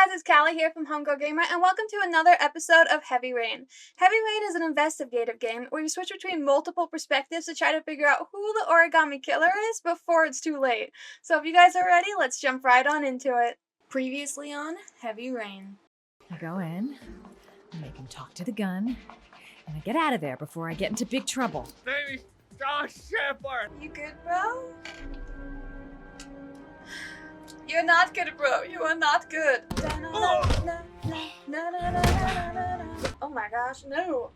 guys, it's Callie here from HomeGirlGamer, and welcome to another episode of Heavy Rain. Heavy Rain is an investigative game where you switch between multiple perspectives to try to figure out who the Origami Killer is before it's too late. So if you guys are ready, let's jump right on into it. Previously on Heavy Rain. I go in, I make him talk to the gun, and I get out of there before I get into big trouble. Baby, Shaun Mars. You good, bro? You're not good, bro. You are not good. Oh my gosh, no,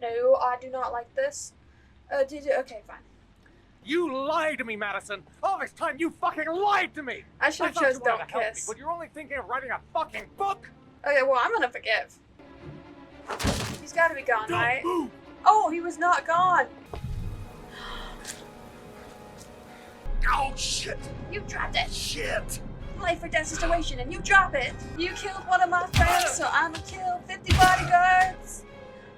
I do not like this. Okay, fine. You lied to me, Madison. All this time you fucking lied to me. I should have chose Don't Kiss. But you're only thinking of writing a fucking book. Okay, well, I'm gonna forgive. He's gotta be gone, right? Move. Oh, he was not gone. Oh, shit. You dropped it. Shit. Life or death situation, and you drop it. You killed one of my friends, so I'ma kill 50 bodyguards.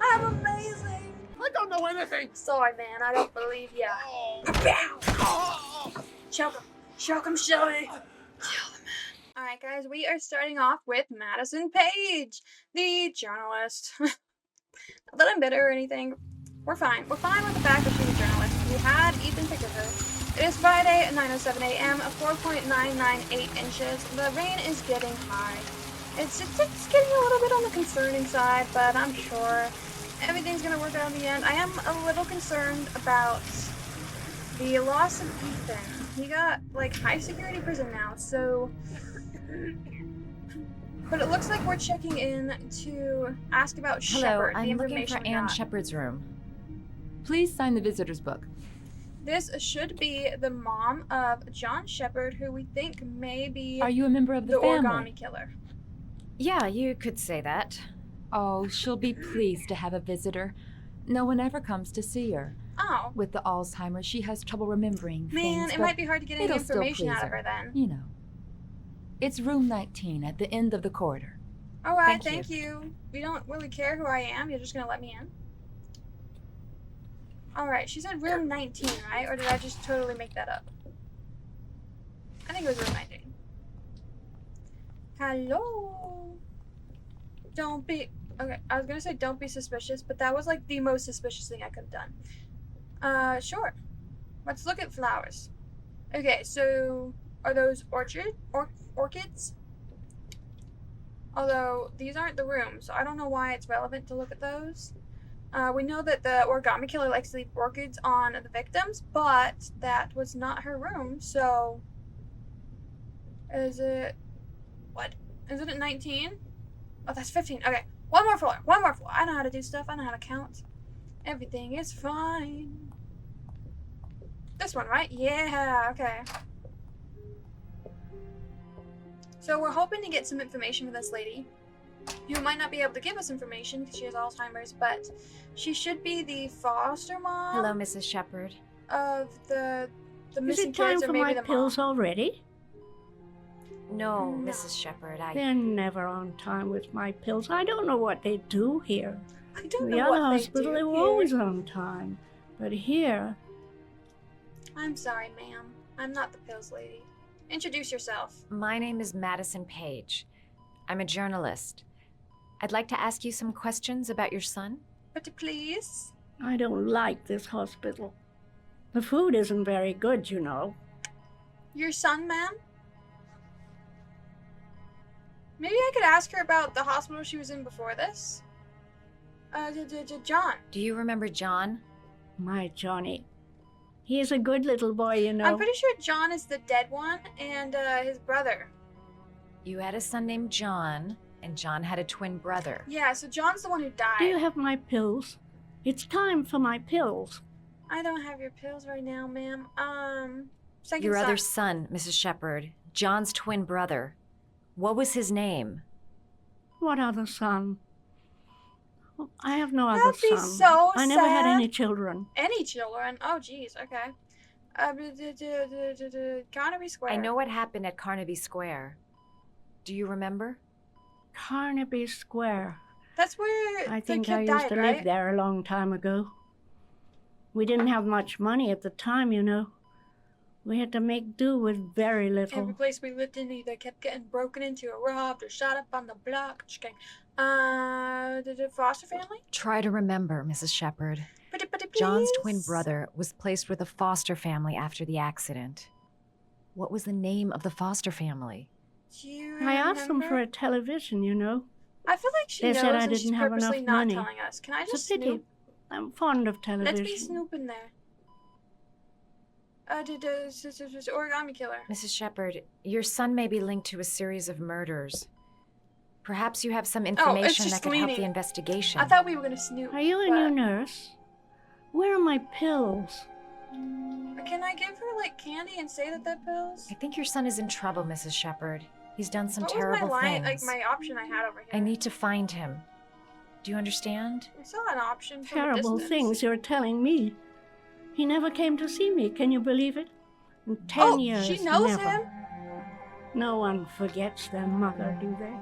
I'm amazing. I don't know anything. Sorry, man. I don't believe ya. Oh. Bow. Choke him. Choke him, Shelby. Kill the man. Alright, guys. We are starting off with Madison Paige, the journalist. Not that I'm bitter or anything. We're fine. We're fine with the fact that she's a journalist. We had Ethan pick of her. It is Friday at 9:07 a.m., 4.998 inches. The rain is getting high. It's getting a little bit on the concerning side, but I'm sure everything's going to work out in the end. I am a little concerned about the loss of Ethan. He got, like, high security prison now, so... But it looks like we're checking in to ask about Shepard, the I'm looking information for we Anne got. Shepard's room. Please sign the visitor's book. This should be the mom of John Shepard, who we think may be Are you a member of the family? Origami Killer. Yeah, you could say that. Oh, she'll be pleased to have a visitor. No one ever comes to see her. Oh. With the Alzheimer's, she has trouble remembering Man, things. it might be hard to get any it'll still information please out of her then. You know. It's room 19 at the end of the corridor. Alright, thank you. You don't really care who I am, you're just gonna let me in? Alright, she said room 19, right? Or did I just totally make that up? I think it was room 19. Hello? Don't be... Okay, I was gonna say don't be suspicious, but that was like the most suspicious thing I could have done. Sure. Let's look at flowers. Okay, so... Are those orchids? Although, these aren't the rooms, so I don't know why it's relevant to look at those. We know that the Origami Killer likes to leave orchids on the victims, but that was not her room, so... Is it... What? Is it at 19? Oh, that's 15. Okay, one more floor. I know how to do stuff. I know how to count. Everything is fine. This one, right? Yeah, okay. So we're hoping to get some information from this lady, who might not be able to give us information because she has Alzheimer's, but she should be the foster mom. Hello, Mrs. Shepard. Of the Is missing it time kids, or for maybe my the pills mom. already? No, No. Mrs. Shepard, They're never on time with my pills. I don't know what they do here. I don't The know other what hospital, they were here. always on time. But here, I'm sorry, ma'am. I'm not the pills lady. Introduce yourself. My name is Madison Paige. I'm a journalist. I'd like to ask you some questions about your son. Pretty please. I don't like this hospital. The food isn't very good, you know. Your son, ma'am? Maybe I could ask her about the hospital she was in before this. John. Do you remember John? My Johnny. He is a good little boy, you know. I'm pretty sure John is the dead one, and his brother. You had a son named John, and John had a twin brother. Yeah, so John's the one who died. Do you have my pills? It's time for my pills. I don't have your pills right now, ma'am. Second Your son. other son, Mrs. Shepard, John's twin brother. What was his name? What other son? I have no That'd other be son. so I never had sad. any children. Any children? Oh, jeez, okay. Carnaby Square. I know what happened at Carnaby Square. Do you remember? Carnaby Square. That's where I the think kid I used died, to right? live there a long time ago. We didn't have much money at the time, you know. We had to make do with very little. Every place we lived in either kept getting broken into or robbed or shot up on the block. Just kidding. The foster family? Try to remember, Mrs. Shepherd. Pretty John's please? twin brother was placed with a foster family after the accident. What was the name of the foster family? Do you I asked them for remember? a television, you know. I feel like she They knows said I and she's didn't have purposely enough not money. telling us. Can I It's just a pity. snoop? I'm fond of television. Let's be snooping there. Origami Killer. Mrs. Shepherd, your son may be linked to a series of murders. Perhaps you have some information that just could help leaning. the investigation. I thought we were gonna snoop. Are you a new nurse? Where are my pills? Can I give her like candy and say that that pills? I think your son is in trouble, Mrs. Shepherd. He's done some What terrible was my line, things. like my option I had over here? I need to find him. Do you understand? I saw an option from a Terrible distance. things you're telling me. He never came to see me, can you believe it? In 10 years, she knows never. him. No one forgets their mother, do they?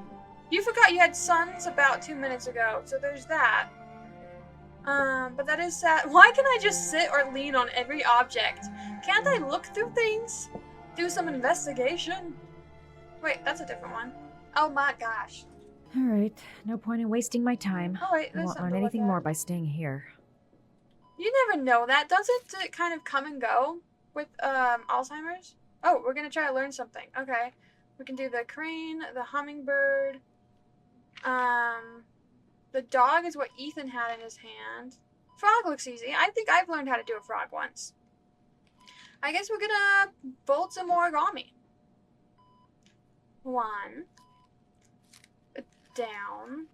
You forgot you had sons about 2 minutes ago, so there's that. But that is sad. Why can I just sit or lean on every object? Can't I look through things? Do some investigation? Wait, that's a different one. Oh my gosh. All right, no point in wasting my time. Oh wait, I there's won't something learn to look anything at. more by staying here. You never know that. Doesn't it kind of come and go with Alzheimer's? Oh, we're gonna try to learn something. Okay. We can do the crane, the hummingbird. The dog is what Ethan had in his hand. Frog looks easy. I think I've learned how to do a frog once. I guess we're gonna fold some origami. 1. Down.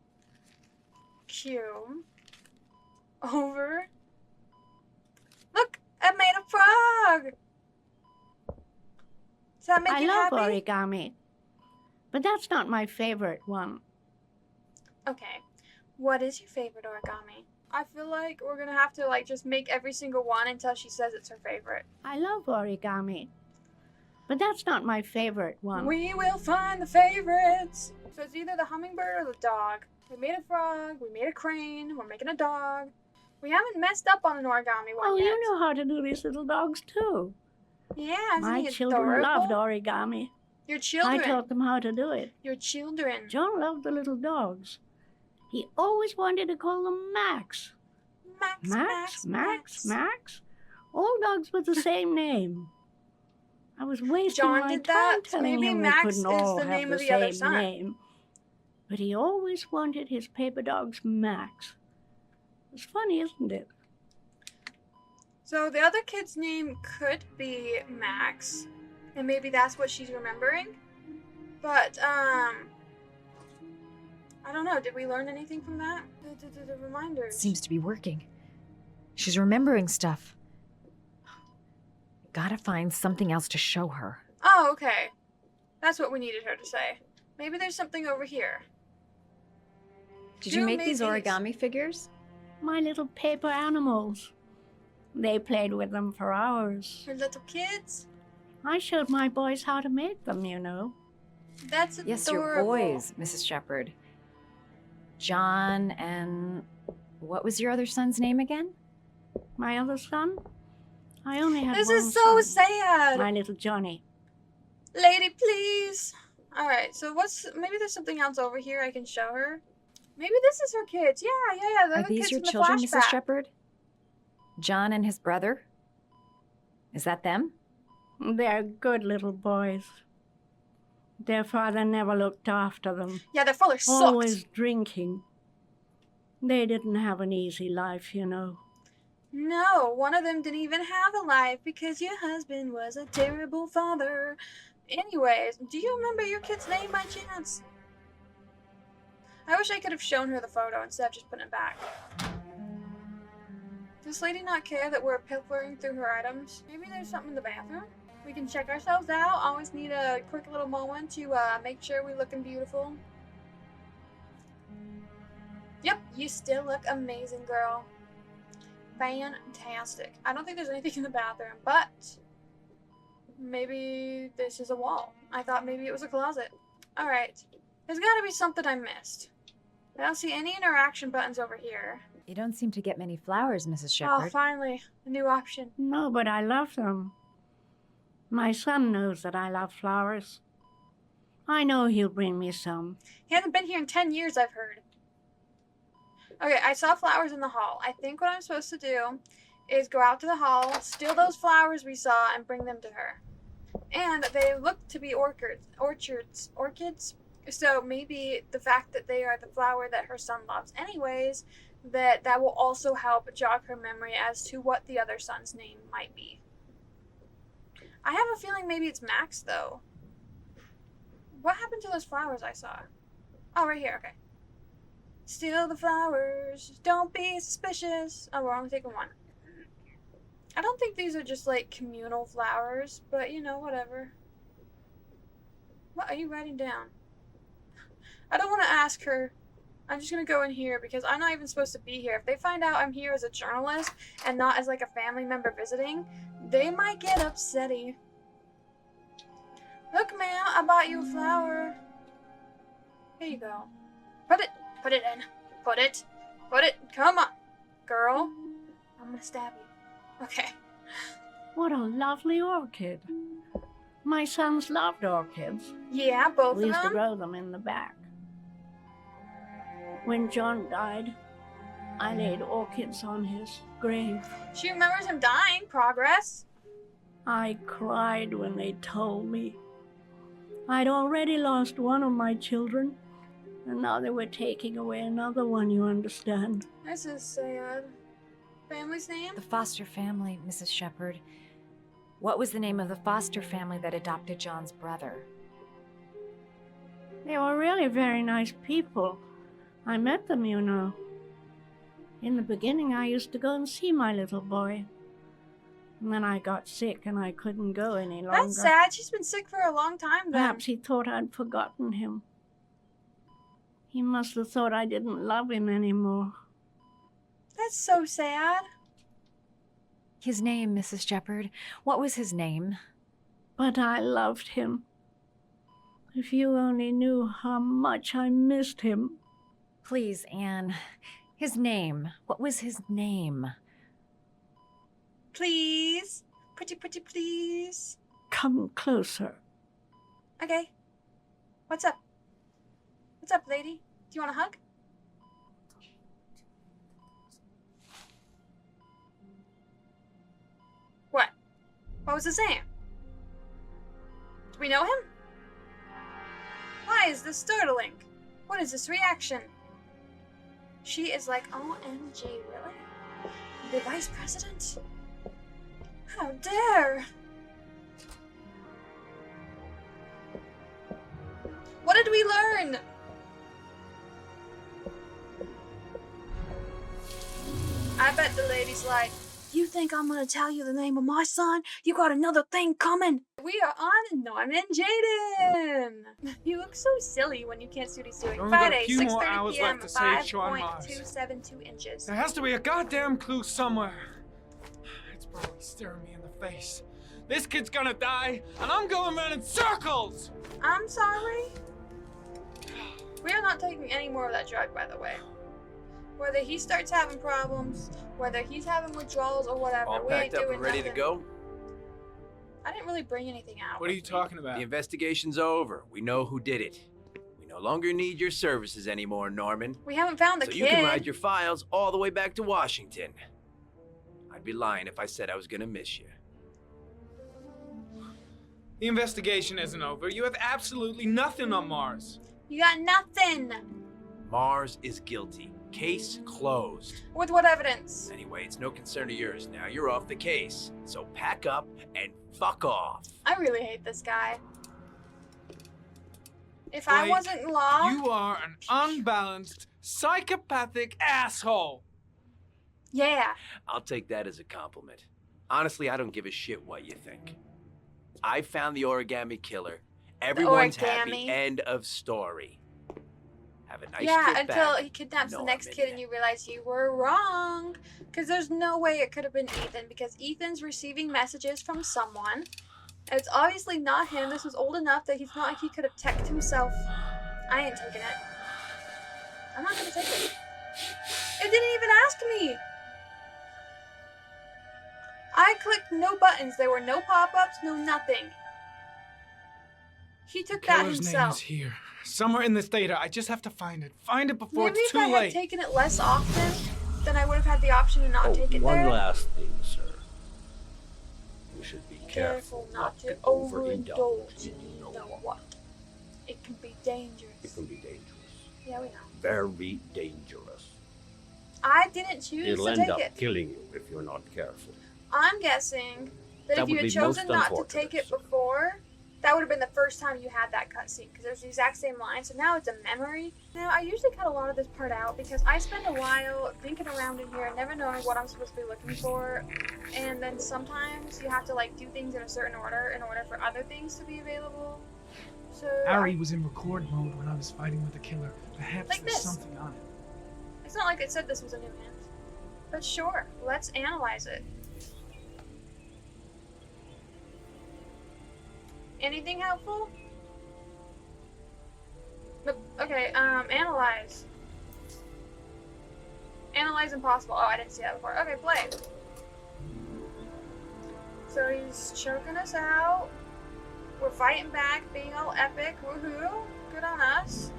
Q. Over. Look! I made a frog! Does that make I you love happy? origami, but that's not my favorite one. Okay. What is your favorite origami? I feel like we're gonna have to like just make every single one until she says it's her favorite. I love origami, but that's not my favorite one. We will find the favorites! So it's either the hummingbird or the dog. We made a frog, we made a crane, we're making a dog. We haven't messed up on an origami one Oh, yet. you know how to do these little dogs too. Yeah, isn't My he children adorable? loved origami. Your I children. taught them how to do it. Your children. John loved the little dogs. He always wanted to call them Max. Max. All dogs with the same name. I was wasting John my did time that. telling Maybe him Max they is couldn't all the have name the of the other same son. name. But he always wanted his paper dogs Max. It's funny, isn't it? So the other kid's name could be Max, and maybe that's what she's remembering. But I don't know. Did we learn anything from that? The reminders. Seems to be working. She's remembering stuff. Gotta find something else to show her. Oh, okay. That's what we needed her to say. Maybe there's something over here. Did Who you make made these these? origami figures? My little paper animals. They played with them for hours. For little kids. I showed my boys how to make them, you know. That's adorable. Yes, your boys, Mrs. Shepherd. John and... what was your other son's name again? My other son? I only had This one is so son. sad. My little Johnny. Lady, please. All right. So maybe there's something else over here I can show her. Maybe this is her kids. Yeah. They're Are the these kids your from the children, flashback. Mrs. Shepherd? John and his brother? Is that them? They're good little boys. Their father never looked after them. Yeah, their father sucked. Always drinking. They didn't have an easy life, you know. No, one of them didn't even have a life because your husband was a terrible father. Anyways, do you remember your kid's name by chance? I wish I could have shown her the photo instead of just putting it back. Does this lady not care that we're pilfering through her items? Maybe there's something in the bathroom? We can check ourselves out. Always need a quick little moment to make sure we're looking beautiful. Yep, you still look amazing, girl. Fantastic. I don't think there's anything in the bathroom, but maybe this is a wall. I thought maybe it was a closet. Alright. There's gotta be something I missed. I don't see any interaction buttons over here. You don't seem to get many flowers, Mrs. Oh, Shepherd. finally. A new option. No, but I love them. My son knows that I love flowers. I know he'll bring me some. He hasn't been here in 10 years, I've heard. Okay, I saw flowers in the hall. I think what I'm supposed to do is go out to the hall, steal those flowers we saw, and bring them to her. And they look to be orchids. So maybe the fact that they are the flower that her son loves anyways, that will also help jog her memory as to what the other son's name might be. I have a feeling maybe it's Max, though. What happened to those flowers I saw? Oh, right here, okay. Steal the flowers, don't be suspicious. Oh, we're only taking one. I don't think these are just like communal flowers, but you know, whatever. What are you writing down? I don't want to ask her. I'm just gonna go in here because I'm not even supposed to be here. If they find out I'm here as a journalist and not as like a family member visiting, they might get upsetty. Look, ma'am, I bought you a flower. Here you go. Put it in. Put it. Come on, girl. I'm gonna stab you. Okay. What a lovely orchid. My sons loved orchids. Yeah, both We of used to them. grow them in the back. When John died, I laid orchids on his grave. She remembers him dying. Progress. I cried when they told me. I'd already lost one of my children, and now they were taking away another one, you understand. This is sad. Family's name? The foster family, Mrs. Shepherd. What was the name of the foster family that adopted John's brother? They were really very nice people. I met them, you know. In the beginning, I used to go and see my little boy. And then I got sick and I couldn't go any longer. That's sad. She's been sick for a long time then. Perhaps he thought I'd forgotten him. He must have thought I didn't love him anymore. That's so sad. His name, Mrs. Shepherd. What was his name? But I loved him. If you only knew how much I missed him. Please, Anne. His name. What was his name? Please. Pretty please. Come closer. Okay. What's up? What's up, lady? Do you want a hug? What? What was it saying? Do we know him? Why is this startling? What is this reaction? She is like, OMG, really? The vice president? How dare! What did we learn? I bet the lady's like, you think I'm gonna tell you the name of my son? You got another thing coming. We are on Norman Jayden. You look so silly when you can't see what he's doing. Only got a Friday, few more 6:30 hours p.m. left to save Shaun Mars. 5.272 inches. There has to be a goddamn clue somewhere. It's probably staring me in the face. This kid's gonna die, and I'm going around in circles! I'm sorry. We are not taking any more of that drug, by the way. Whether he starts having problems, whether he's having withdrawals or whatever, All we ain't packed up doing and ready nothing. to go? I didn't really bring anything out. What are you talking about? The investigation's over. We know who did it. We no longer need your services anymore, Norman. We haven't found the So kid. you can ride your files all the way back to Washington. I'd be lying if I said I was gonna miss you. The investigation isn't over. You have absolutely nothing on Mars. You got nothing. Mars is guilty. Case closed. With what evidence? Anyway, it's no concern of yours now. You're off the case. So pack up and fuck off. I really hate this guy. If I Blake, wasn't in law, You are an unbalanced, psychopathic asshole. yeah. I'll take that as a compliment. Honestly, I don't give a shit what you think. I found the Origami Killer. Everyone's happy. origami. End of story. Have a nice Yeah, trip until back. he kidnaps the next Norman. kid and you realize you were wrong. Because there's no way it could have been Ethan, because Ethan's receiving messages from someone. It's obviously not him. This was old enough that he's not like he could have teched himself. I ain't taking it. I'm not gonna take it. It didn't even ask me. I clicked no buttons. There were no pop-ups, no nothing. He took that Killer's name is himself. here. Somewhere in this data. I just have to find it. Find it before Maybe it's if too I had late. taken it less often, then I would have had the option to not take it one there. last thing, sir. You should be Careful not to overindulge in you know what. It can be dangerous. It can be dangerous. Yeah, we know. Very dangerous. I didn't choose It'll to end take up it. killing you if you're not careful. I'm guessing that That if you would had be most chosen not to unfortunate, take it sir. before, that would have been the first time you had that cutscene, because it was the exact same line, so now it's a memory. Now, I usually cut a lot of this part out because I spend a while thinking around in here, never knowing what I'm supposed to be looking for, and then sometimes you have to like do things in a certain order in order for other things to be available. So Ari was in record mode when I was fighting with the killer. Perhaps Like there's this. something on it. It's not like it said this was a new hint. But sure, let's analyze it. Anything helpful? Nope. Okay, analyze. Analyze impossible. Oh, I didn't see that before. Okay, play. So he's choking us out. We're fighting back, being all epic. Woohoo. Good on us.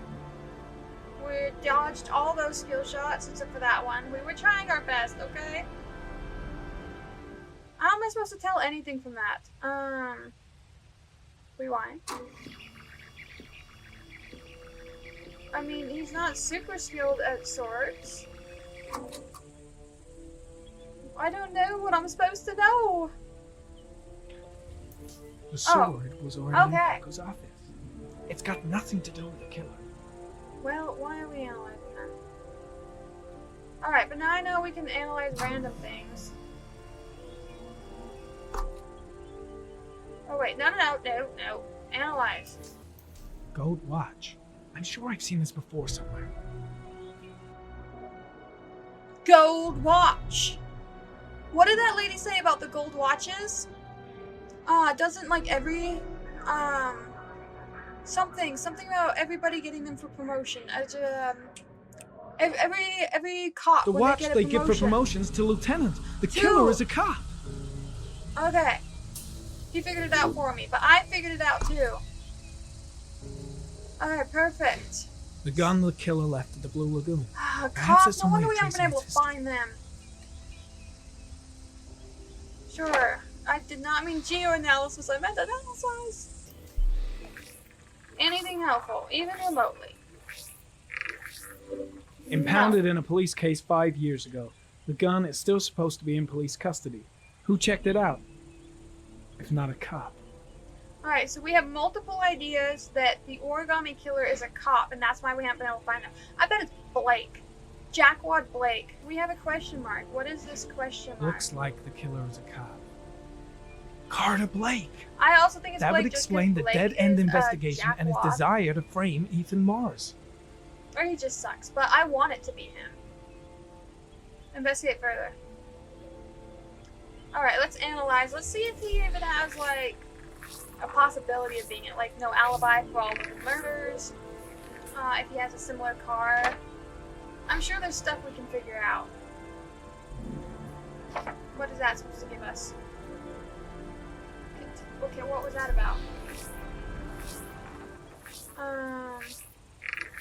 We dodged all those skill shots except for that one. We were trying our best, okay? How am I supposed to tell anything from that? Rewind. I mean, he's not super skilled at swords. I don't know what I'm supposed to know. The sword was already in okay. Paco's office. It's got nothing to do with the killer. Well, why are we analyzing that? Alright, but now I know we can analyze random things. Oh wait, no. Analyze. Gold watch. I'm sure I've seen this before somewhere. Gold watch! What did that lady say about the gold watches? Doesn't like every, something about everybody getting them for promotion. Every cop, The when watch they get a they give for promotion. promotions to lieutenant. The Two. killer is a cop. Okay. He figured it out for me, but I figured it out too. Alright, perfect. The gun the killer left at the Blue Lagoon. Perhaps Cops, there's no some way wonder of we haven't been tracing able to its history. find them. Sure. I did not mean geoanalysis, I meant analysis. Anything helpful, even remotely. Impounded in a police case 5 years ago. The gun is still supposed to be in police custody. Who checked it out? If not a cop. Alright, so we have multiple ideas that the Origami Killer is a cop, and that's why we haven't been able to find him. I bet it's Blake. Jackwad Blake. We have a question mark. What is this question mark? Looks like the killer is a cop. Carter Blake. I also think it's That Blake would just 'cause explain the Blake dead-end is a investigation and his jackwad. desire to frame Ethan Mars. Or he just sucks, but I want it to be him. Investigate further. Alright, let's analyze. Let's see if he even has, like, a possibility of being it. Like, no alibi for all of the murders. If he has a similar car. I'm sure there's stuff we can figure out. What is that supposed to give us? Okay, what was that about?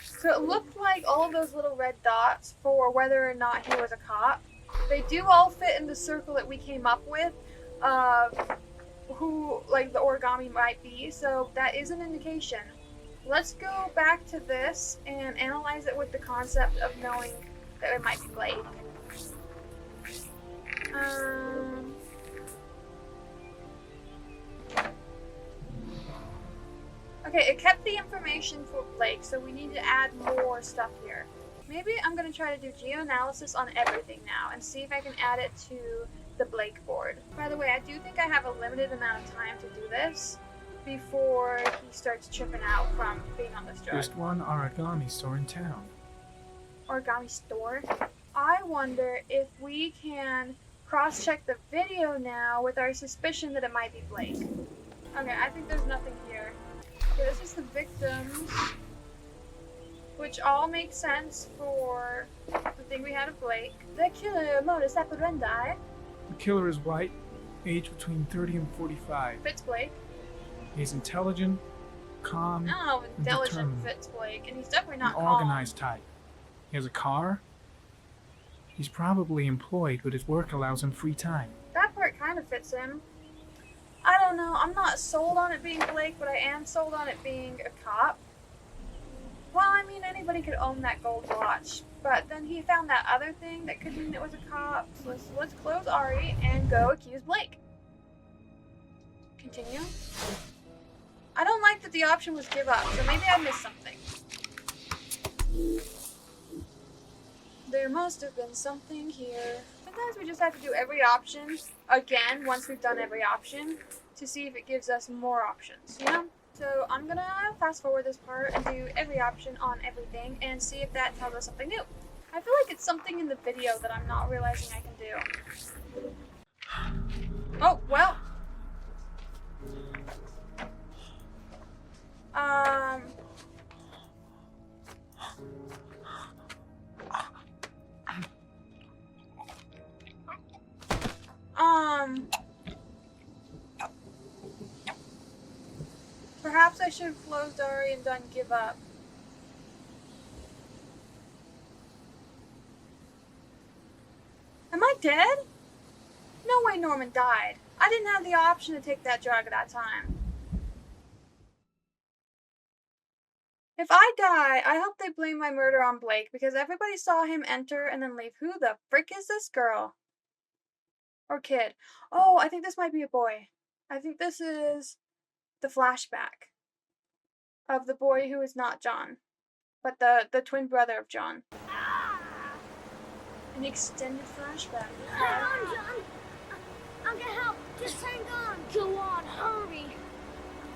So it looked like all of those little red dots for whether or not he was a cop. They do all fit in the circle that we came up with of who, like, the origami might be, so that is an indication. Let's go back to this and analyze it with the concept of knowing that it might be Blake. Okay, it kept the information for Blake, so we need to add more stuff here. Maybe I'm going to try to do geoanalysis on everything now and see if I can add it to the Blake board. By the way, I do think I have a limited amount of time to do this before he starts tripping out from being on this drug. Just one origami store in town. Origami store. I wonder if we can cross-check the video now with our suspicion that it might be Blake. Okay, I think there's nothing here. Okay, this is the victims, which all makes sense for the thing we had of Blake. The killer modus operandi. The killer is white, age between 30 and 45. Fitz Blake. He's intelligent, calm, I don't know if and intelligent determined. Fitz Blake, and he's definitely An not calm. organized type. He has a car. He's probably employed, but his work allows him free time. That part kind of fits him. I don't know. I'm not sold on it being Blake, but I am sold on it being a cop. Well, I mean, anybody could own that gold watch, but then he found that other thing that could mean it was a cop. So let's close Ari and go accuse Blake. Continue. I don't like that the option was give up, so maybe I missed something. There must have been something here. Sometimes we just have to do every option again once we've done every option to see if it gives us more options, you know? So I'm gonna fast forward this part and do every option on everything and see if that tells us something new. I feel like it's something in the video that I'm not realizing I can do. Oh, well. Perhaps I should have closed Ari and done give up. Am I dead? No way Norman died. I didn't have the option to take that drug at that time. If I die, I hope they blame my murder on Blake because everybody saw him enter and then leave. Who the frick is this girl? Or kid? Oh, I think this might be a boy. I think this is the flashback of the boy who is not John, but the twin brother of John. An extended flashback. Hang on, John. I'll get help. Just hang on. Go on, hurry.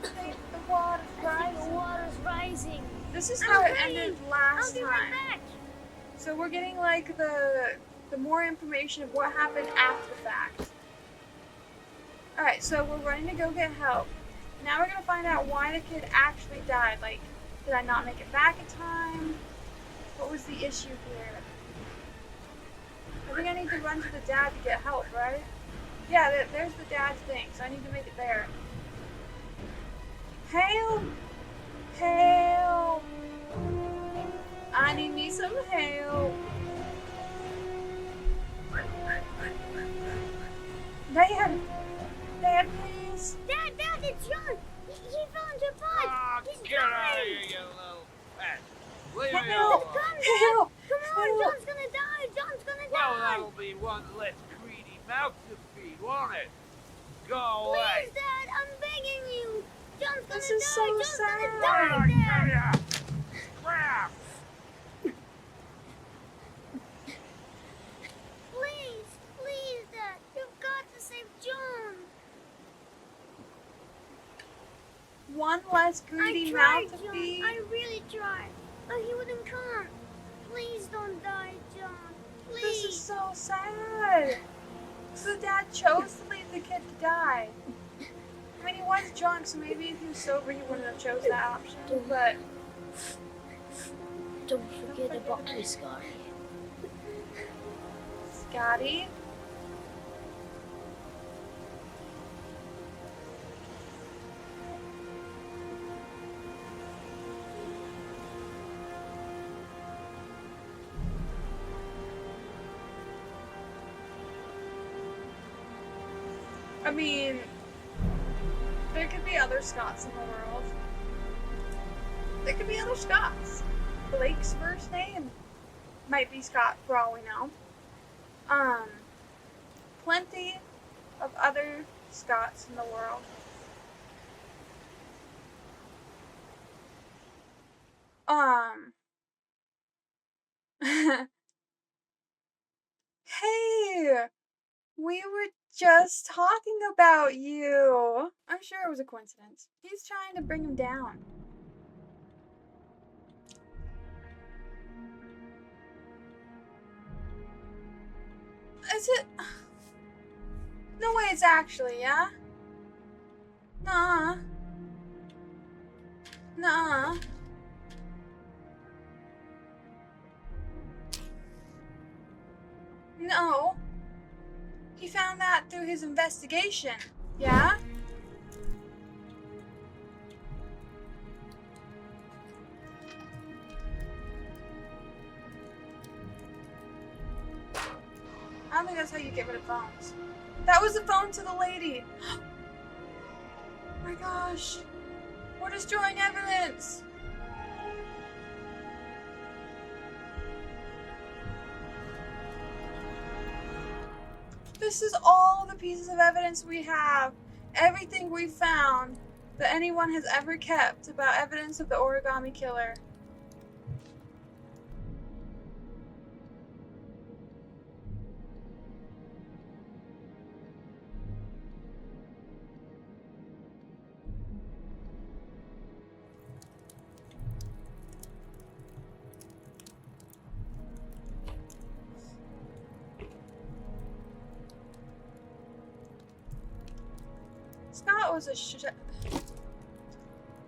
The water's rising. The water's rising. This is how it ended I'll last be time. right back. So we're getting like the more information of what happened after the fact. Alright, so we're running to go get help. Now we're gonna find out why the kid actually died. Like, did I not make it back in time? What was the issue here? I think I need to run to the dad to get help, right? Yeah, there's the dad's thing, so I need to make it there. Help! Help! I need me some help. Dad! Dad, please! Dad, it's John. He fell into a pipe. Ah, He's get out of dying. here, you little pet. Leave me Help! alone. Help! Come on, Help. John's gonna die. John's gonna Well, die. that'll be one less greedy mouth to feed, won't it? Go away. Please, Dad, I'm begging you. John's gonna This die. is so John's sad. gonna die, Dad. Crap! Please, Dad. You've got to save John. One less I greedy tried, mouth to John. feed. I really tried. But he wouldn't come. Please don't die, John. Please. This is so sad. So the dad chose to leave the kid to die. I mean, he was drunk, so maybe if he was sober, he wouldn't have chose that option. But Don't forget about me, Scotty. Scotty, I mean, there could be other Scotts in the world. There could be other Scotts. Blake's first name might be Scott for all we know. Plenty of other Scotts in the world. Hey, we were just talking about you. I'm sure it was a coincidence. He's trying to bring him down. Is it? No way it's actually, yeah? Nah. Nah. No. He found that through his investigation. Yeah? I don't think that's how you get rid of phones. That was the phone to the lady. Oh my gosh. We're destroying evidence. This is all the pieces of evidence we have. Everything we found that anyone has ever kept about evidence of the Origami Killer.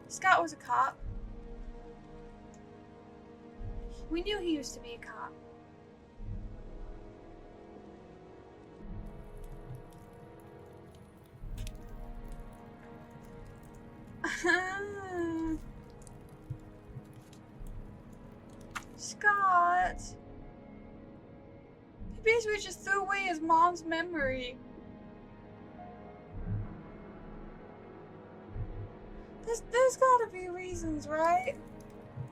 Scott was a cop. We knew he used to be a cop. Scott. He basically just threw away his mom's memory. There's gotta be reasons, right?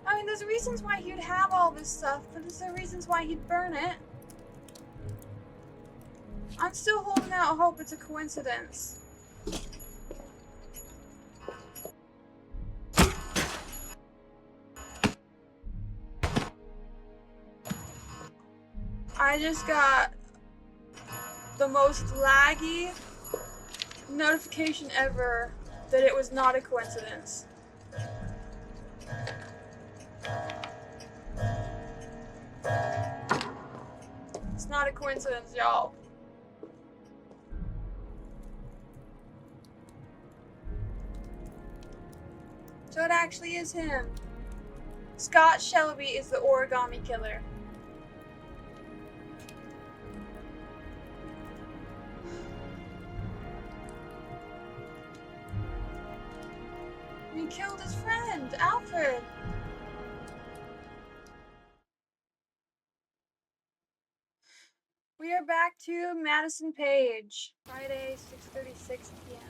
I mean, there's reasons why he'd have all this stuff, but is there reasons why he'd burn it? I'm still holding out hope it's a coincidence. I just got the most laggy notification ever that it was not a coincidence. It's not a coincidence, y'all. So it actually is him. Scott Shelby is the Origami Killer. He killed his friend, Alfred. We are back to Madison Paige. Friday, 6:36 p.m.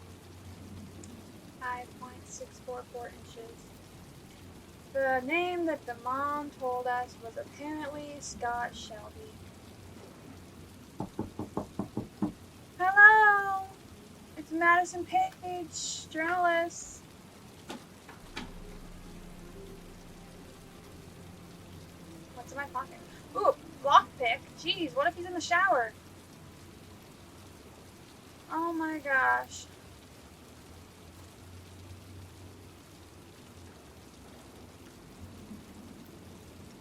5.644 inches. The name that the mom told us was apparently Scott Shelby. Hello! It's Madison Paige, journalist. What's in my pocket? Ooh, lockpick. Jeez, what if he's in the shower? Oh my gosh.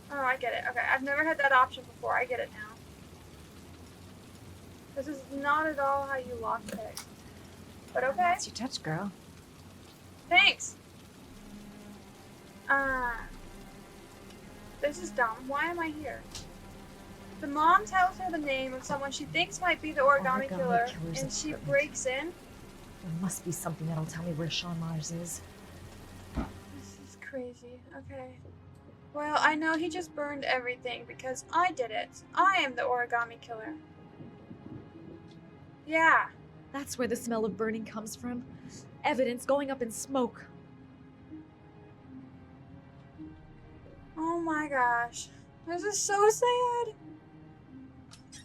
Oh, I get it. Okay, I've never had that option before. I get it now. This is not at all how you lockpick. But okay. That's your touch, girl. Thanks! This is dumb. Why am I here? The mom tells her the name of someone she thinks might be the Origami Killer, and she breaks in. There must be something that'll tell me where Shaun Mars is. This is crazy. Okay. Well, I know he just burned everything because I did it. I am the Origami Killer. Yeah. That's where the smell of burning comes from. Evidence going up in smoke. Oh my gosh. This is so sad.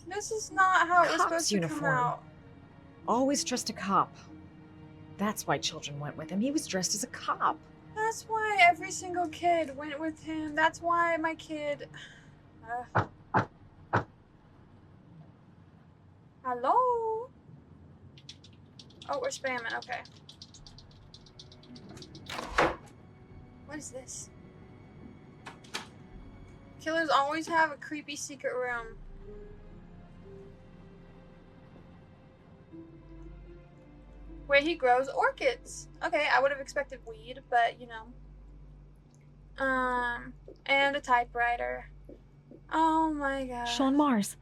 This is not how it was supposed to come out. Always trust a cop. That's why children went with him. He was dressed as a cop. That's why every single kid went with him. That's why my kid... Hello? Oh, we're spamming. Okay. What is this? Killers always have a creepy secret room. Where he grows orchids. Okay, I would have expected weed, but you know. And a typewriter. Oh my god. Shaun Mars.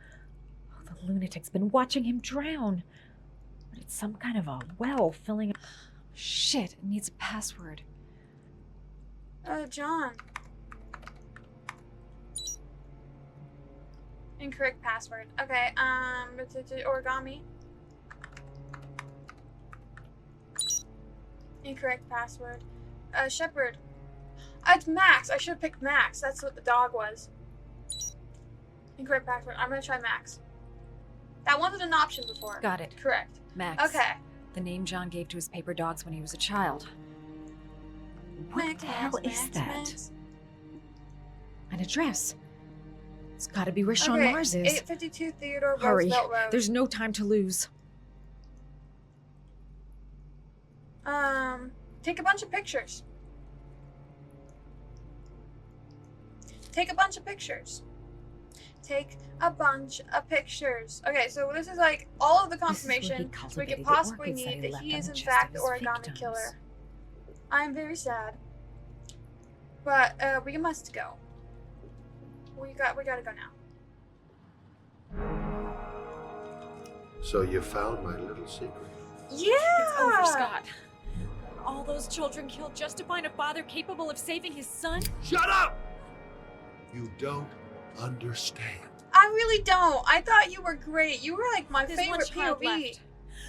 Oh, the lunatic's been watching him drown. But it's some kind of a well filling... Shit, it needs a password. John. Incorrect password. Okay, origami. Incorrect password. Shepherd. It's Max. I should have picked Max. That's what the dog was. Incorrect password. I'm gonna try Max. That wasn't an option before. Got it. Correct. Max. Okay. The name John gave to his paper dogs when he was a child. What the hell is that? Max. An address. It's gotta be where Shaun Mars is. 852 Theodore Hurry. Roosevelt Road. There's no time to lose. Take a bunch of pictures. Take a bunch of pictures. Take a bunch of pictures. Okay, so this is like all of the confirmation we could possibly need that he is in fact the Origami Killer. I am very sad, but we must go. We gotta go now. So you found my little secret? Yeah. It's over, Scott. All those children killed just to find a father capable of saving his son? Shut up! You don't understand. I really don't. I thought you were great. You were like my There's favorite one child POV. left.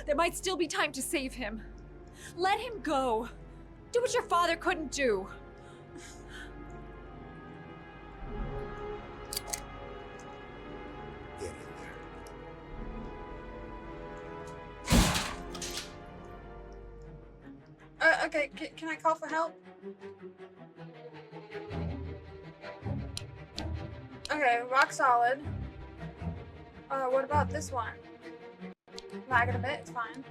There might still be time to save him. Let him go. Do what your father couldn't do. Get in there. Okay, can I call for help? Okay, rock solid. What about this one? Lagging a bit, it's fine.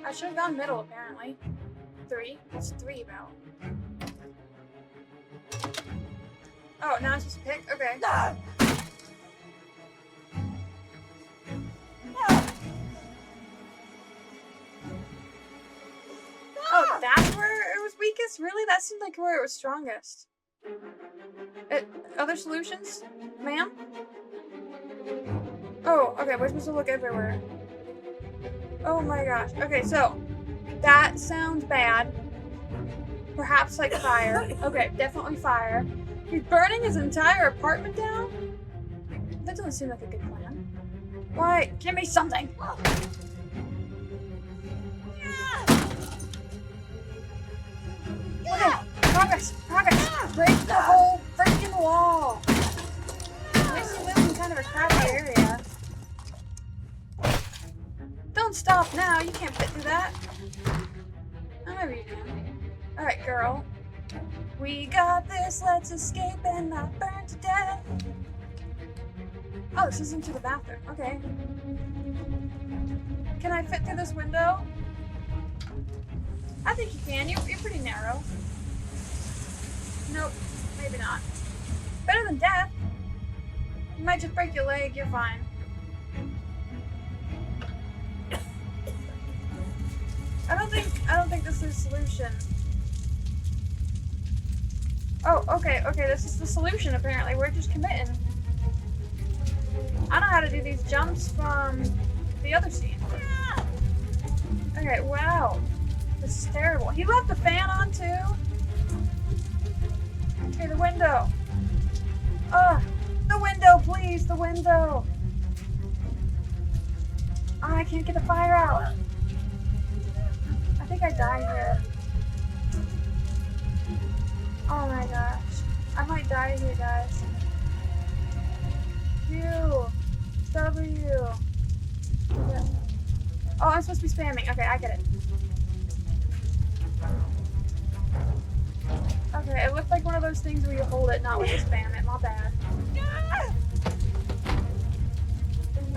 I should have gone middle, apparently. 3? What's 3 about? Oh, now it's just a pick? Okay. Oh, that's where it was weakest? Really? That seemed like where it was strongest. Other solutions? Ma'am? Oh, okay, we're supposed to look everywhere. Oh my gosh. Okay, so, that sounds bad. Perhaps like fire. Okay, definitely fire. He's burning his entire apartment down? That doesn't seem like a good plan. Why? Give me something! Okay, progress! Break the whole freaking wall! At least he lives in kind of a crappy area. Don't stop now, you can't fit through that. Oh, maybe you can. Alright, girl. We got this, let's escape and not burn to death. Oh, this is into the bathroom. Okay. Can I fit through this window? I think you can. You're pretty narrow. Nope. Maybe not. Better than death. You might just break your leg. You're fine. I don't think this is a solution. Oh, okay, this is the solution apparently. We're just committing. I know how to do these jumps from the other scene. Okay, wow. This is terrible. He left the fan on too? Okay, the window. The window, please, the window. Oh, I can't get the fire out. I think I died here. Oh my gosh. I might die here, guys. Q. W. Yeah. Oh, I'm supposed to be spamming. Okay, I get it. Okay, it looked like one of those things where you hold it, not where you spam it. My bad.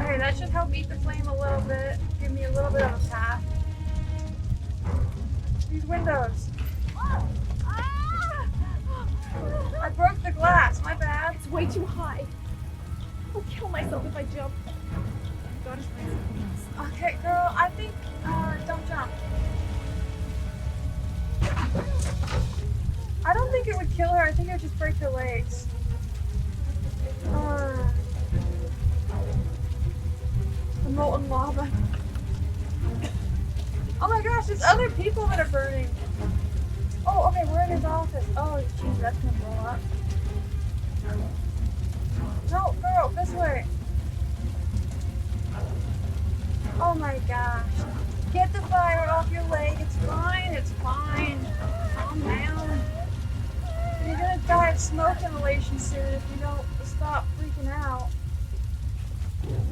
Okay, that should help eat the flame a little bit. Give me a little bit of a path. These windows. I broke the glass. My bad. It's way too high. I'll kill myself if I jump. Gotta find something else. Okay, girl, I think, don't jump. I don't think it would kill her. I think it would just break her legs. The molten lava. Oh my gosh, there's other people that are burning. Oh, okay, we're in his office. Oh, jeez, that's gonna blow up. No, girl, this way. Oh my gosh. Get the fire off your leg. It's fine. It's fine. Calm down. You're gonna die of smoke inhalation soon if you don't stop freaking out.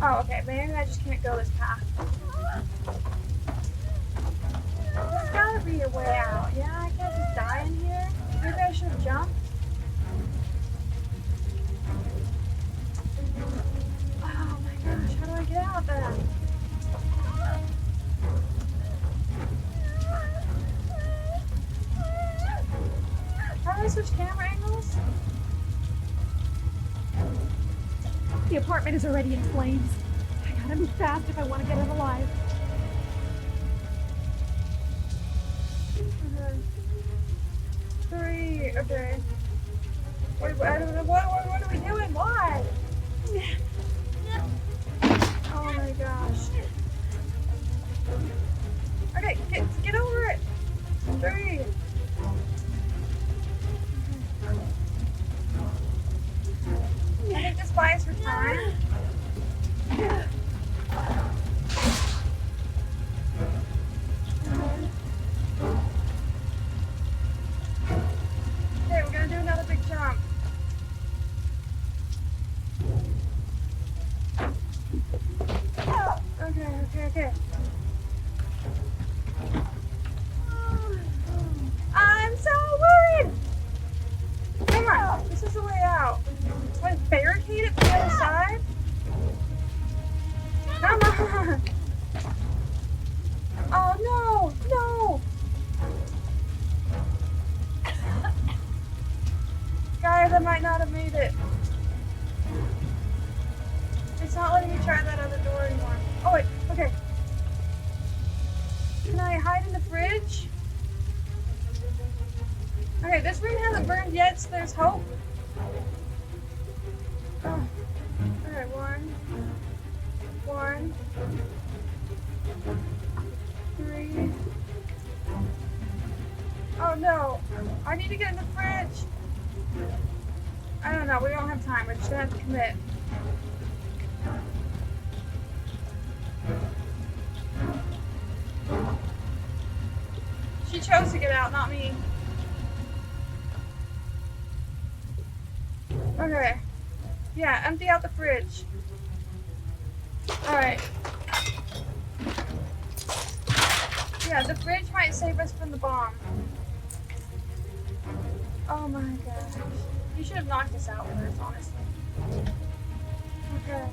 Oh, okay. Maybe I just can't go this path. There's gotta be a way out. Yeah, I can't just die in here. Maybe I should jump. Oh my gosh, how do I get out then? How do I switch camera angles? The apartment is already in flames. I gotta be fast if I want to get it alive. Okay. 3, okay. Wait, I don't know, what are we doing? Why? Oh my gosh. Okay, get over it. 3. I think this buys for time. Okay, we're gonna do another big jump. Okay. I'm so worried! Come on, this is the way out. What, barricade it from the other side? Come on! Oh no! Guys, I might not have made it. It's not letting me try that other door anymore. Oh wait, okay. Can I hide in the fridge? Okay, this room hasn't burned yet, so there's hope. Oh. Okay, 1, 3. Oh no, I need to get in the fridge. I don't know, we don't have time, we're just gonna have to commit. She chose to get out, not me. Okay. Yeah, empty out the fridge. Alright. Yeah, the fridge might save us from the bomb. Oh my gosh. You should have knocked us out first, honestly. Okay.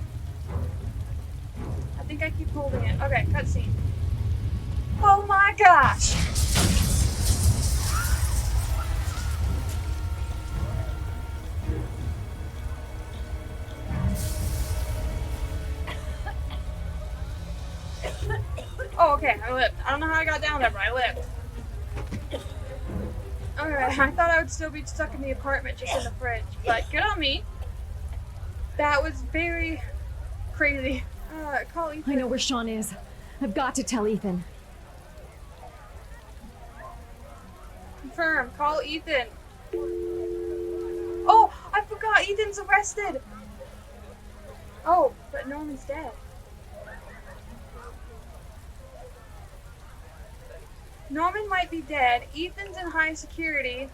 I think I keep holding it. Okay, cutscene. Oh my gosh! Oh, okay, I lived. I don't know how I got down there, but I lived. Okay, I thought I would still be stuck in the apartment just in the fridge, but good on me. That was very crazy. Call Ethan. I know where Shaun is. I've got to tell Ethan. Confirm. Call Ethan. Oh, I forgot Ethan's arrested. Oh, but Norman's dead. Norman might be dead. Ethan's in high security.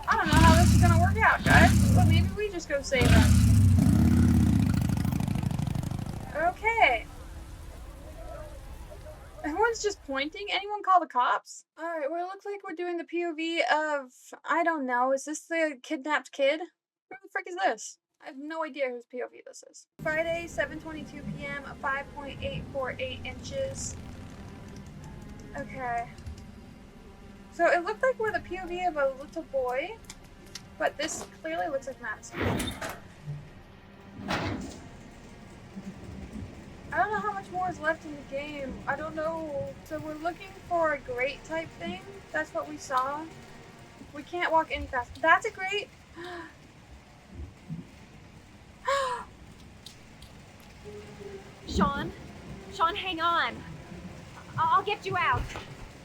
I don't know how this is gonna work out, guys. But maybe we just go save them. Okay. Everyone's just pointing. Anyone call the cops? Alright, well, it looks like we're doing the POV of, I don't know, is this the kidnapped kid? Who the frick is this? I have no idea whose POV this is. Friday, 7:22 p.m., 5.848 inches. Okay. So it looked like we're the POV of a little boy, but this clearly looks like Madison. I don't know how much more is left in the game. I don't know. So we're looking for a grate type thing. That's what we saw. We can't walk any faster. That's a great... Shaun? Shaun, hang on. I'll get you out.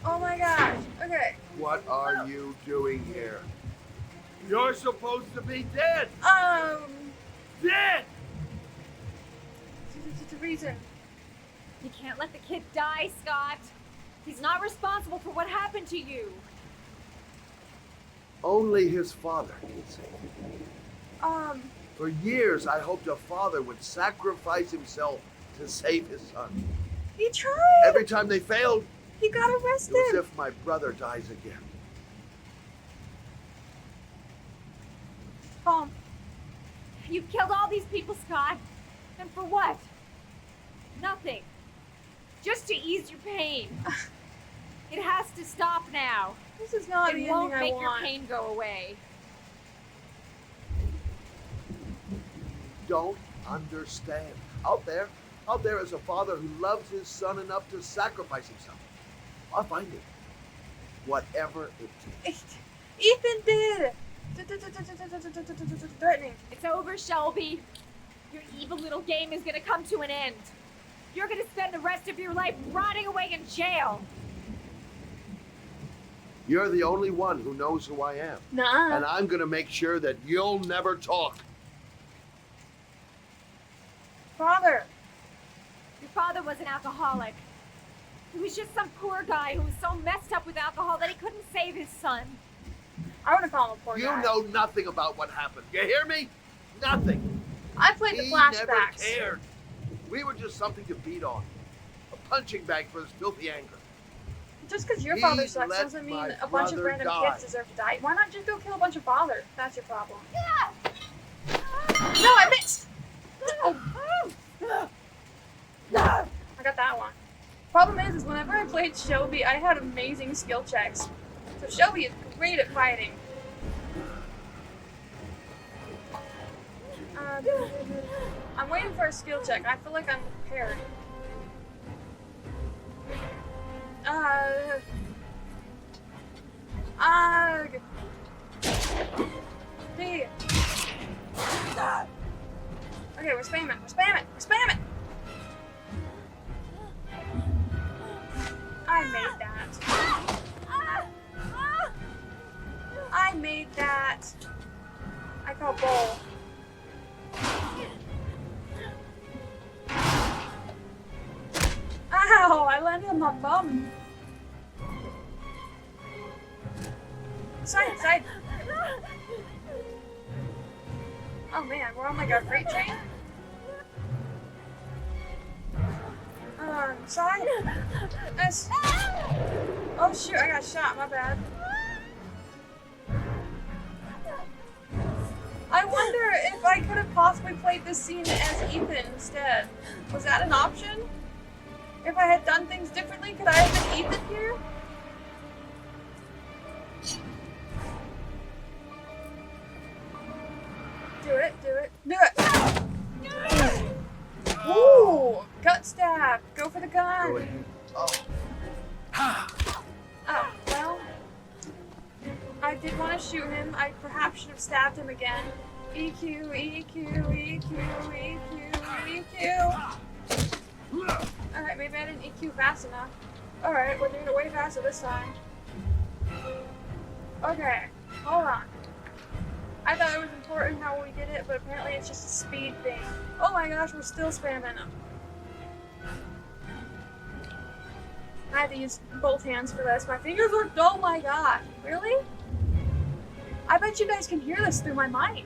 Oh my gosh. Okay. What are you doing here? You're supposed to be dead! Dead! It's a reason. You can't let the kid die, Scott. He's not responsible for what happened to you. Only his father can save him. For years, I hoped a father would sacrifice himself to save his son. He tried. Every time they failed, He got it arrested. was as if my brother dies again. Calm. You killed all these people, Scott. And for what? Nothing. Just to ease your pain. It has to stop now. This is not the It won't ending I make your want. pain go away. Don't understand. Out there is a father who loves his son enough to sacrifice himself. I'll find it. Whatever it takes. Ethan did. Threatening. It's over, Shelby. Your evil little game is gonna come to an end. You're gonna spend the rest of your life rotting away in jail. You're the only one who knows who I am. Nah. And I'm gonna make sure that you'll never talk. Father. Your father was an alcoholic. He was just some poor guy who was so messed up with alcohol that he couldn't save his son. I want to call him a poor You guy. know nothing about what happened. You hear me? Nothing. I played the He flashbacks. never cared. We were just something to beat on. A punching bag for his filthy anger. Just because your He father sucks let doesn't mean my a bunch of brother random die. kids deserve to die. Why not just go kill a bunch of fathers? That's your problem. No, I missed! Oh. I got that one. Problem is whenever I played Shelby, I had amazing skill checks. So Shelby is great at fighting. I'm waiting for a skill check. I feel like I'm prepared. D. Okay, we're spamming. We're spamming. We're spamming. I made that. I made that. I call bull. Ow! I landed on my bum. Side, side. Oh man, we're on like a freight train. Side. S. Oh shoot! I got shot. My bad. I wonder if I could have possibly played this scene as Ethan instead. Was that an option? If I had done things differently, could I have been Ethan here? Do it, do it, do it! Ooh! Gut stab! Go for the gun! Oh, well. I did want to shoot him. I perhaps should have stabbed him again. EQ, EQ, EQ, EQ, EQ! Alright, maybe I didn't EQ fast enough. Alright, we're doing it way faster this time. Okay, hold on. I thought it was important how we did it, but apparently it's just a speed thing. Oh my gosh, we're still spamming them. I had to use both hands for this. My fingers were, oh my gosh. Really? I bet you guys can hear this through my mic.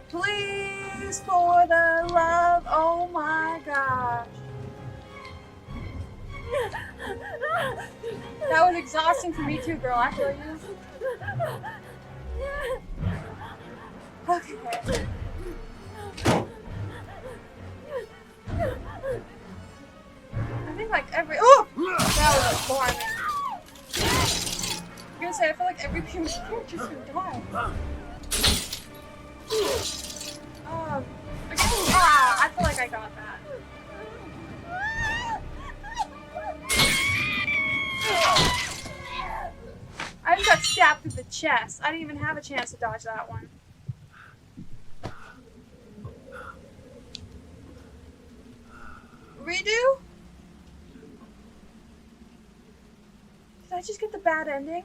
Please, for the love, oh my gosh. That was exhausting for me too, girl, I feel you. Okay. I think like every, oh! That was alarming. I was gonna say, I feel like every character's gonna die. I feel like I got that. I just got shot through the chest. I didn't even have a chance to dodge that one. Redo? Did I just get the bad ending?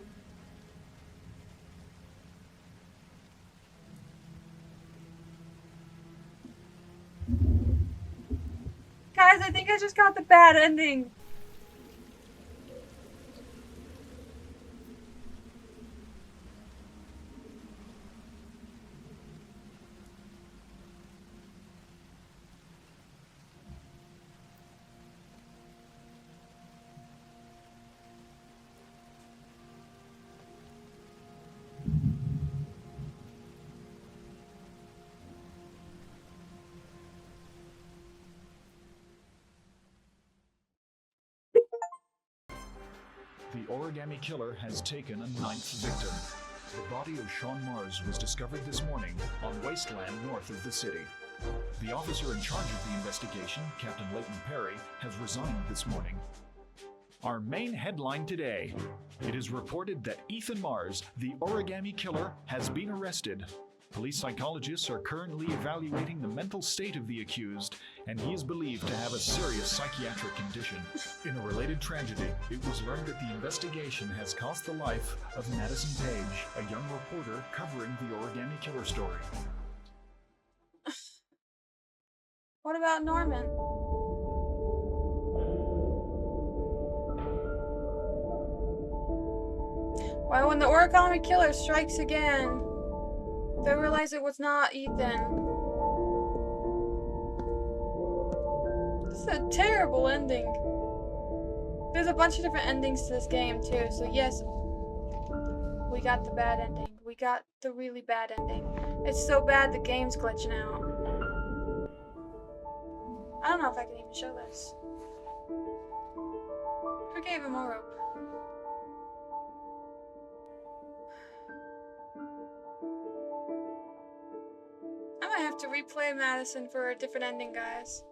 Guys, I think I just got the bad ending. The Origami Killer has taken a 9th victim. The body of Shaun Mars was discovered this morning on wasteland north of the city. The officer in charge of the investigation, Captain Leighton Perry, has resigned this morning. Our main headline today: it is reported that Ethan Mars, the Origami Killer, has been arrested. Police psychologists are currently evaluating the mental state of the accused, and he is believed to have a serious psychiatric condition. In a related tragedy, it was learned that the investigation has cost the life of Madison Paige, a young reporter covering the Origami Killer story. What about Norman? Well, when the Origami Killer strikes again, they'll realize it was not Ethan. This is a terrible ending. There's a bunch of different endings to this game too, so yes, we got the bad ending. We got the really bad ending. It's so bad the game's glitching out. I don't know if I can even show this. Who gave him a rope? I might have to replay Madison for a different ending, guys.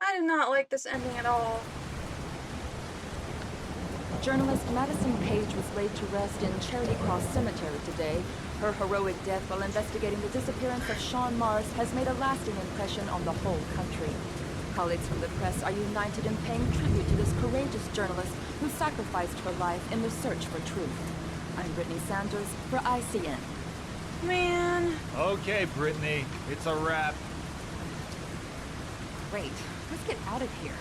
I do not like this ending at all. Journalist Madison Paige was laid to rest in Charity Cross Cemetery today. Her heroic death while investigating the disappearance of Shaun Mars has made a lasting impression on the whole country. Colleagues from the press are united in paying tribute to this courageous journalist who sacrificed her life in the search for truth. I'm Brittany Sanders for ICN. Man. Okay, Brittany, it's a wrap. Great, let's get out of here.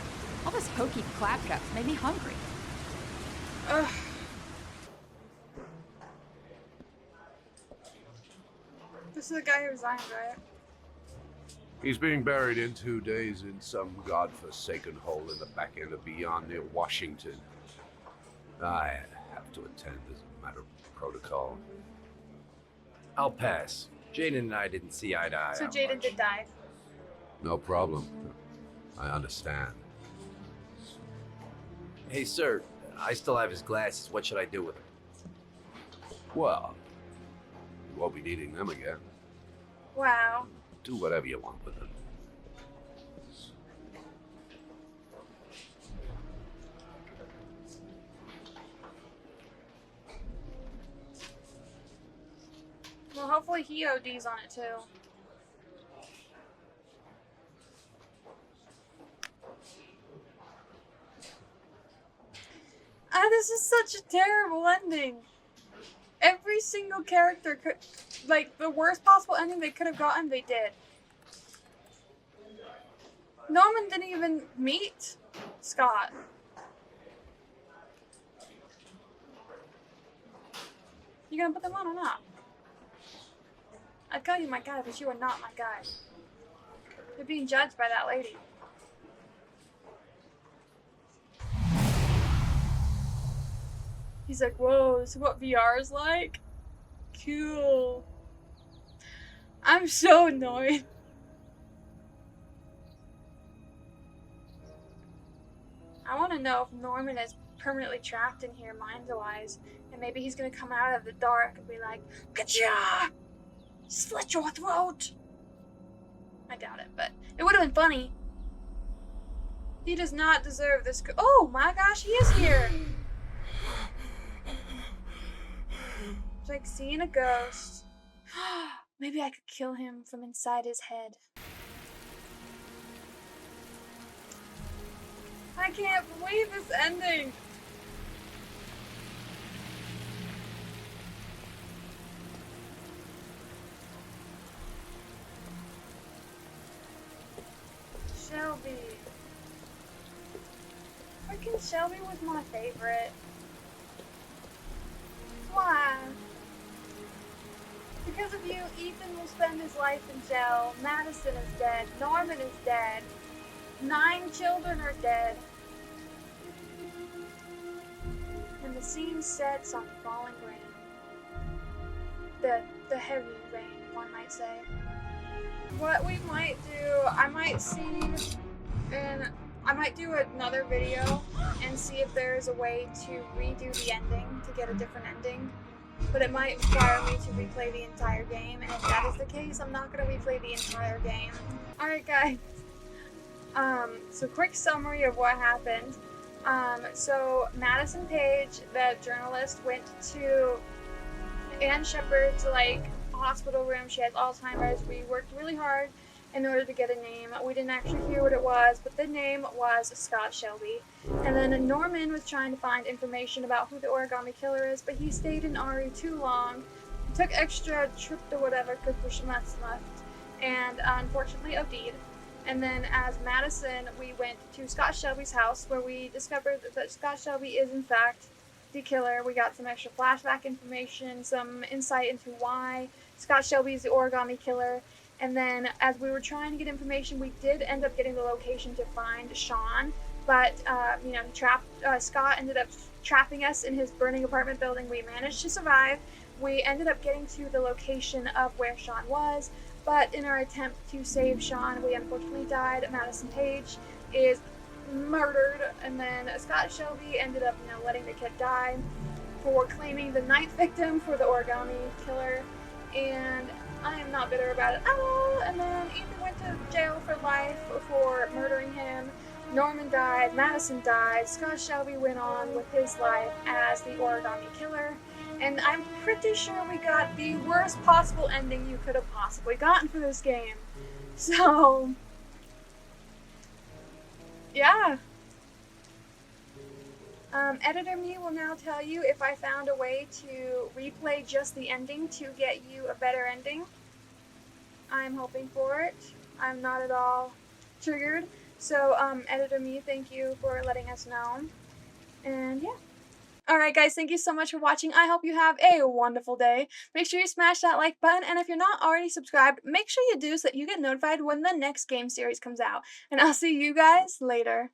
All this hokey claptraps made me hungry. Ugh. This is the guy who resigned, right? He's being buried in 2 days in some godforsaken hole in the back end of beyond near Washington. I have to attend as a matter of protocol. I'll pass. Jayden and I didn't see eye to eye. So on Jayden much. did die. No problem. I understand. Hey, sir, I still have his glasses. What should I do with them? Well, you won't be needing them again. Wow. Do whatever you want with them. Well, hopefully he ODs on it too. Ah, this is such a terrible ending. Every single character could, like, the worst possible ending they could have gotten, they did. Norman didn't even meet Scott. You gonna put them on or not? I'd call you my guy, but you are not my guy. You're being judged by that lady. He's like, whoa, this is what VR is like? Cool. I'm so annoyed. I want to know if Norman is permanently trapped in here mind-wise, and maybe he's gonna come out of the dark and be like, "Gotcha! Slit your throat!" I doubt it, but it would have been funny. He does not deserve this. Oh my gosh, he is here. It's like seeing a ghost. Maybe I could kill him from inside his head. I can't believe this ending. Shelby. Freaking Shelby was my favorite. Why? Because of you, Ethan will spend his life in jail. Madison is dead. Norman is dead. 9 children are dead. And the scene sets on falling rain. The heavy rain, one might say. What we might do, I might do another video and see if there's a way to redo the ending to get a different ending. But it might require me to replay the entire game, and if that is the case, I'm not going to replay the entire game. Alright guys, so quick summary of what happened. So Madison Paige, the journalist, went to Ann Shepard's hospital room. She has Alzheimer's. We worked really hard in order to get a name. We didn't actually hear what it was, but the name was Scott Shelby. And then Norman was trying to find information about who the Origami Killer is, but he stayed in RE too long. He took extra trip to whatever because there's nuts left, and unfortunately OD'd. And then as Madison, we went to Scott Shelby's house where we discovered that Scott Shelby is in fact the killer. We got some extra flashback information, some insight into why Scott Shelby is the Origami Killer. And then as we were trying to get information, we did end up getting the location to find Shaun. But, Scott ended up trapping us in his burning apartment building. We managed to survive. We ended up getting to the location of where Shaun was. But in our attempt to save Shaun, we unfortunately died. Madison Paige is murdered. And then Scott Shelby ended up, letting the kid die for claiming the 9th victim for the Origami Killer. And I am not bitter about it at all. And then Ethan went to jail for life for murdering him. Norman died. Madison died. Scott Shelby went on with his life as the Origami Killer. And I'm pretty sure we got the worst possible ending you could have possibly gotten for this game. So, yeah. Editor Me will now tell you if I found a way to replay just the ending to get you a better ending. I'm hoping for it. I'm not at all triggered. So, Editor Me, thank you for letting us know. And yeah. Alright guys, thank you so much for watching. I hope you have a wonderful day. Make sure you smash that like button, and if you're not already subscribed, make sure you do so that you get notified when the next game series comes out. And I'll see you guys later.